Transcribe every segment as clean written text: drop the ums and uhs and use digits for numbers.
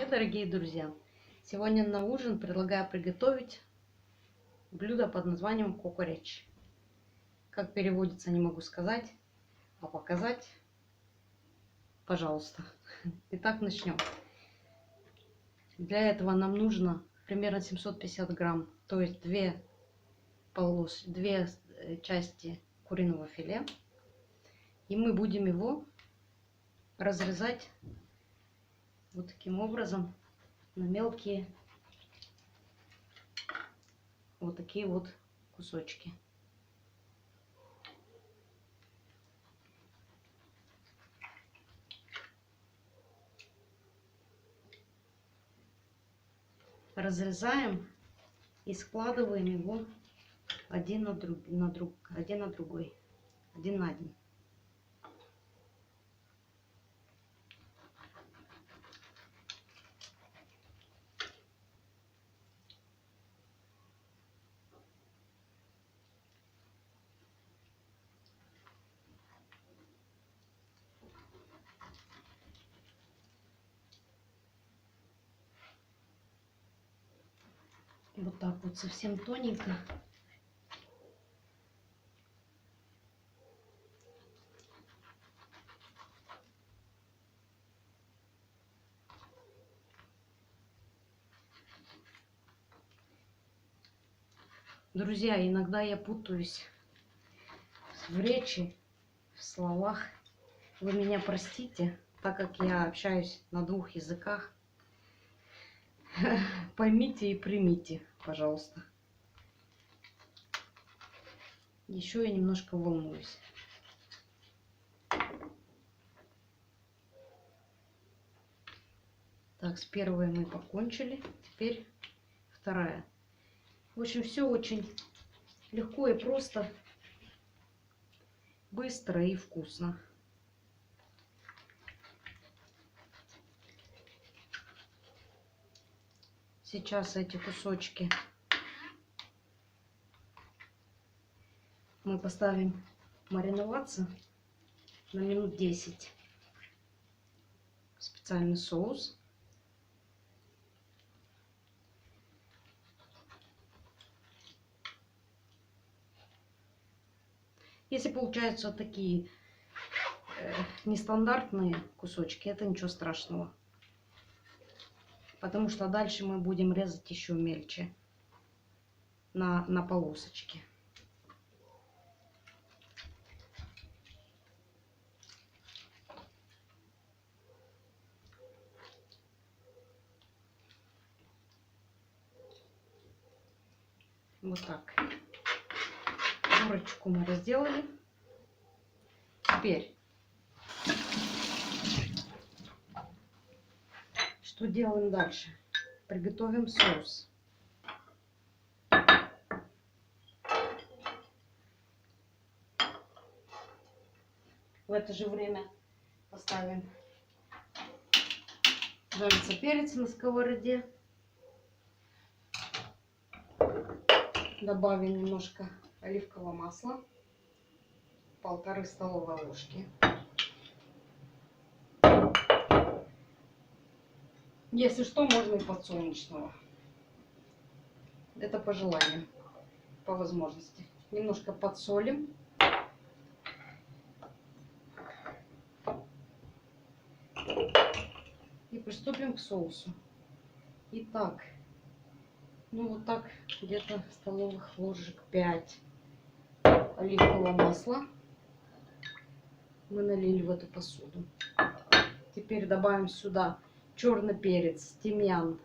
Привет, дорогие друзья! Сегодня на ужин предлагаю приготовить блюдо под названием кукуреч. Как переводится, не могу сказать, а показать, пожалуйста. Итак, начнем. Для этого нам нужно примерно 750 грамм, то есть две части куриного филе. И мы будем его разрезать вот таким образом на мелкие вот такие вот кусочки. Разрезаем и складываем его один на другой, один на один. Вот так вот, совсем тоненько. Друзья, иногда я путаюсь в речи, в словах. Вы меня простите, так как я общаюсь на двух языках. Поймите и примите, пожалуйста. Еще я немножко волнуюсь. Так, с первой мы покончили. Теперь вторая. В общем, все очень легко и просто, быстро и вкусно. Сейчас эти кусочки мы поставим мариноваться на минут 10. Специальный соус. Если получаются такие нестандартные кусочки, это ничего страшного. Потому что дальше мы будем резать еще мельче на полосочки. Вот так. Курочку мы разделали. Теперь что делаем дальше? Приготовим соус. В это же время поставим жариться перец на сковороде. Добавим немножко оливкового масла, 1,5 столовой ложки. Если что, можно и подсолнечного. Это по желанию, по возможности. Немножко подсолим. И приступим к соусу. Итак, ну вот так где-то столовых ложек 5 оливкового масла мы налили в эту посуду. Теперь добавим сюда черный перец, тимьян,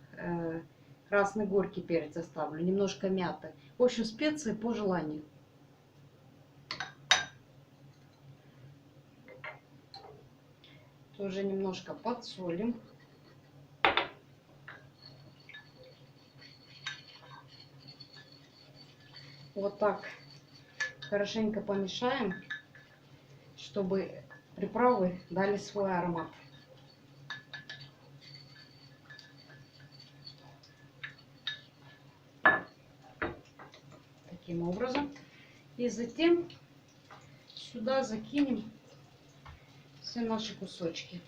красный горький перец оставлю, немножко мяты. В общем, специи по желанию. Тоже немножко подсолим. Вот так хорошенько помешаем, чтобы приправы дали свой аромат. Таким образом. И затем сюда закинем все наши кусочки.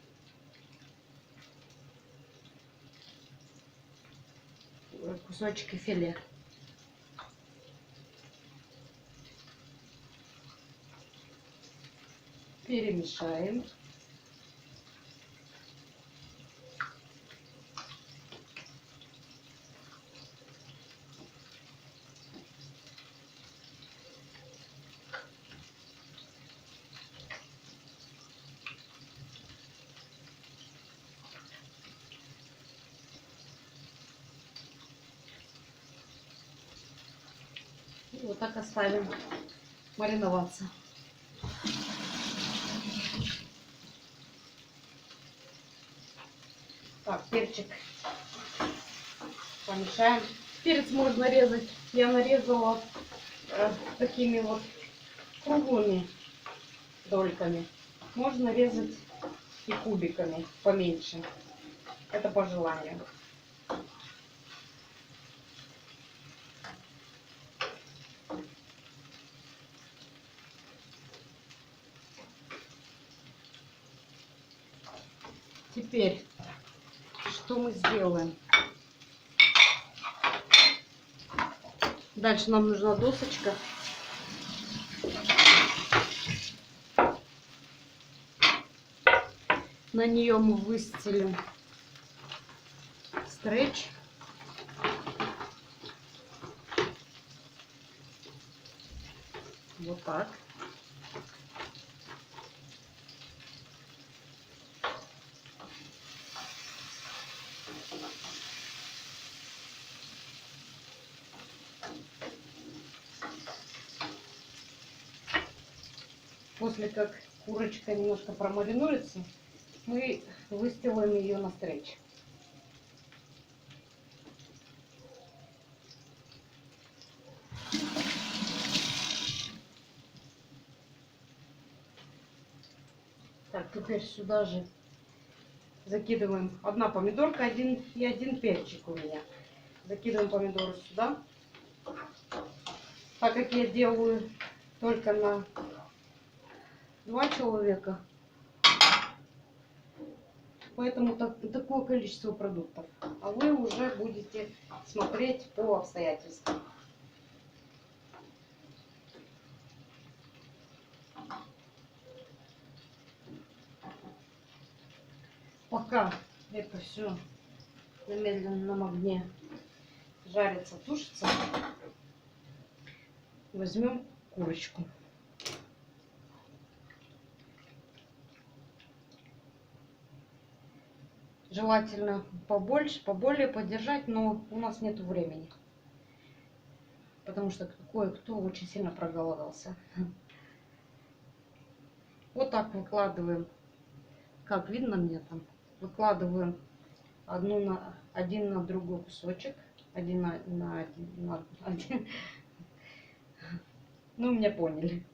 кусочки филе. Перемешаем. И вот так оставим мариноваться. Так, перчик помешаем. Перец можно резать. Я нарезала такими вот круглыми дольками. Можно резать и кубиками поменьше. Это по желанию. Теперь, что мы сделаем? Дальше нам нужна досочка. На нее мы выстелим стретч. Вот так. После как курочка немножко промаринуется, мы выстилаем ее на стретч. Так, теперь сюда же закидываем одна помидорка, один перчик у меня. Закидываем помидоры сюда. Так как я делаю только на 2 человека, поэтому такое количество продуктов. А вы уже будете смотреть по обстоятельствам. Пока это все на медленном огне жарится, тушится, возьмем курочку. Желательно побольше, поболее подержать, но у нас нет времени, потому что кое-кто очень сильно проголодался. Вот так выкладываем, как видно мне там, выкладываем один на другой кусочек, один на один. Ну, меня поняли.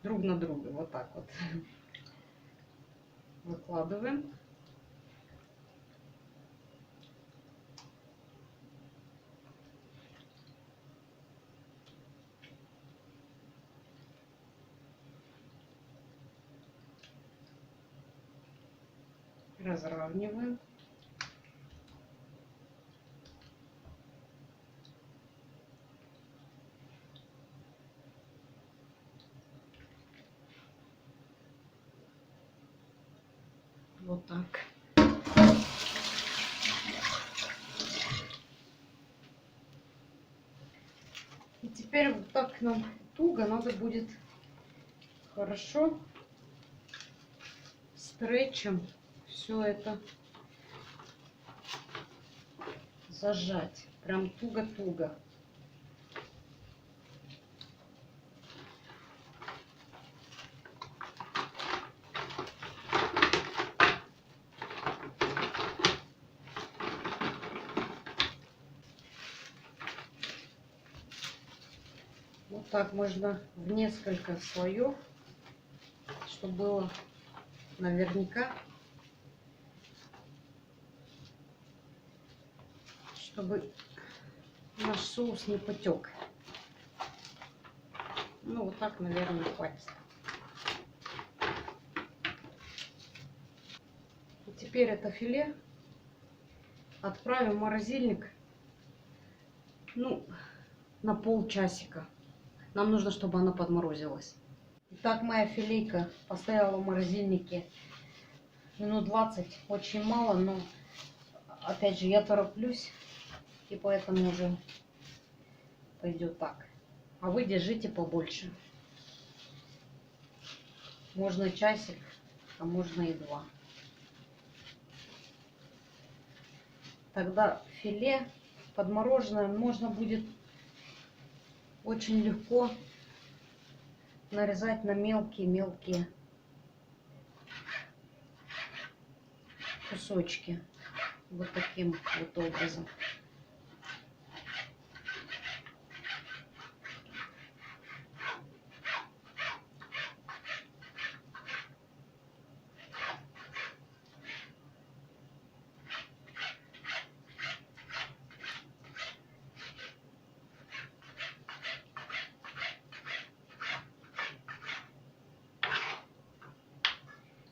Друг на друга, вот так вот. Выкладываем. Разравниваем. Вот так. И теперь вот так нам туго надо будет хорошо стретчем все это зажать. Прям туго-туго. Вот так можно в несколько слоев, чтобы было наверняка, чтобы наш соус не потек. Ну, вот так, наверное, хватит. И теперь это филе отправим в морозильник, ну, на полчасика. Нам нужно, чтобы оно подморозилось. Итак, моя филейка постояла в морозильнике минут 20. Очень мало, но опять же я тороплюсь, и поэтому уже пойдет так. А вы держите побольше. Можно часик, а можно и 2. Тогда филе подмороженное можно будет очень легко нарезать на мелкие-мелкие кусочки. Вот таким вот образом.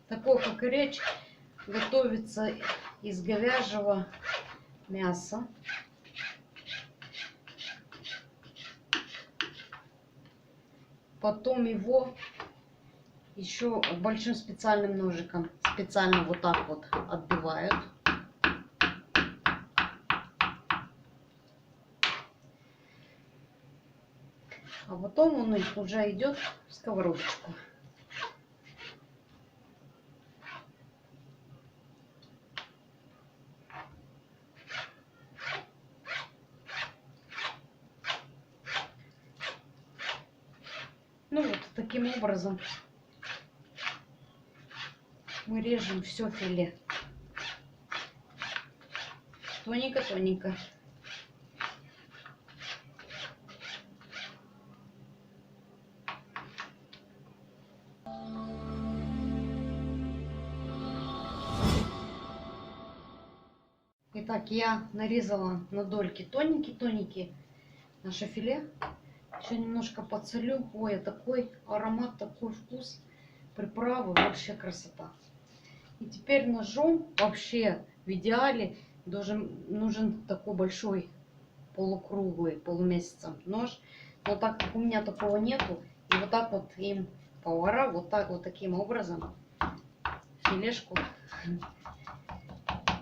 Такой кукуреч готовится из говяжьего мяса. Потом его еще большим специальным ножиком специально вот так вот отбивают. А потом он уже идет в сковородочку. Ну вот таким образом мы режем все филе. Тоненько-тоненько. Итак, я нарезала на дольки тоненькие-тоненькие наше филе. Еще немножко подсолю. Ой, а такой аромат, такой вкус. Приправы, вообще красота. И теперь ножом вообще в идеале нужен такой большой полукруглый полумесяцем нож. Но так как у меня такого нету, и вот так вот им повара вот так вот таким образом филешку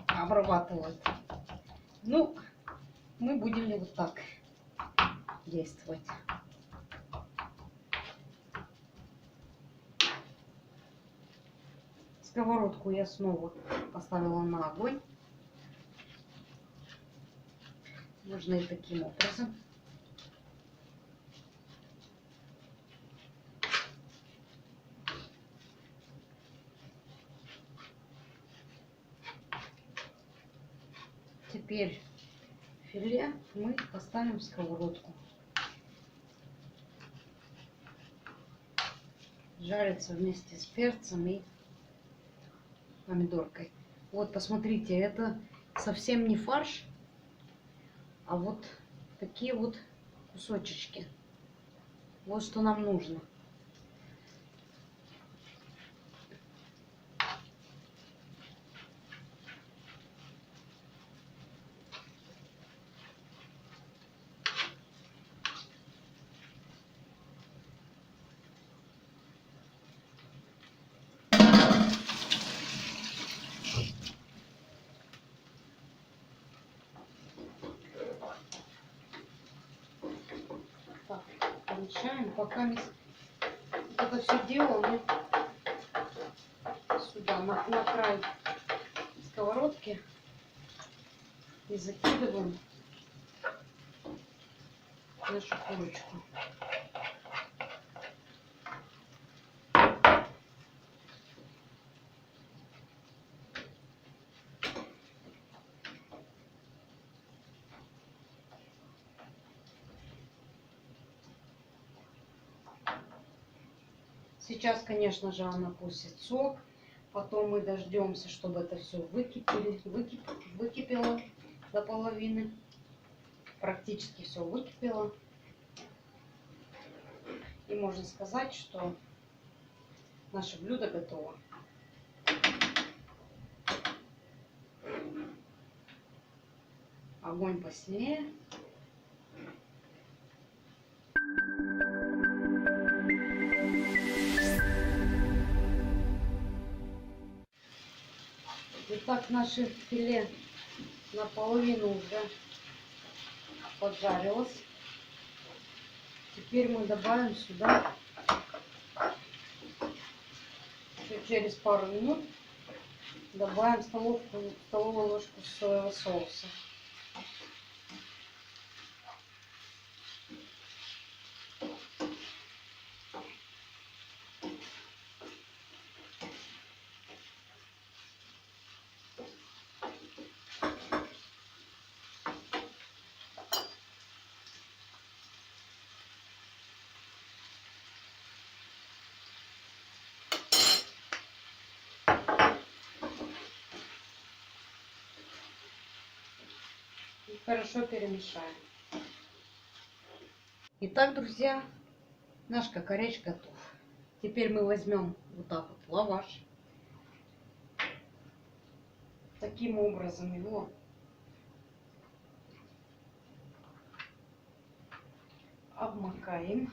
обрабатывают. Ну, мы будем вот так действовать. Сковородку я снова поставила на огонь. Можно и таким образом. Теперь филе мы поставим в сковородку. Жарится вместе с перцем и помидоркой. Вот, посмотрите, это совсем не фарш, а вот такие вот кусочечки. Вот что нам нужно. Так, помешаем, пока это все дело мы сюда на край сковородки и закидываем нашу курочку. Сейчас, конечно же, она пустит сок. Потом мы дождемся, чтобы это все выкипело до половины. Практически все выкипело. И можно сказать, что наше блюдо готово. Огонь посильнее. Итак, наше филе наполовину уже поджарилось. Теперь мы добавим сюда еще через пару минут добавим столовую ложку соевого соуса. И хорошо перемешаем. Итак, друзья, наш кокореч готов. Теперь мы возьмем вот так вот лаваш. Таким образом его обмакаем.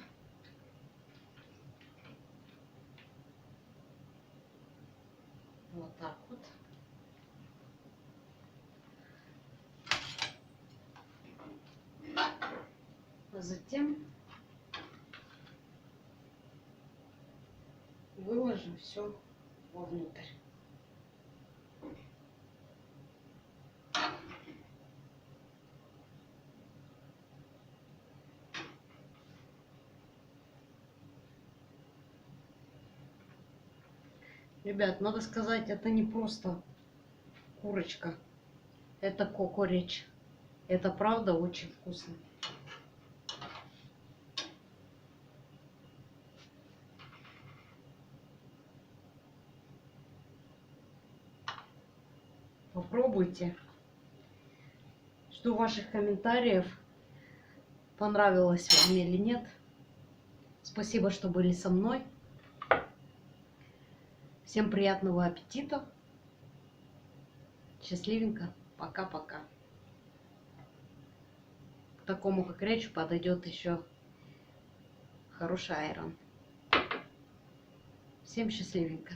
Вот так вот. А затем выложим все вовнутрь. Ребят, надо сказать, это не просто курочка, это кокореч. Это правда очень вкусно. Попробуйте. Жду ваших комментариев, понравилось вам или нет. Спасибо, что были со мной. Всем приятного аппетита. Счастливенько. Пока-пока. К такому кокоречу подойдет еще хороший айрон. Всем счастливенько.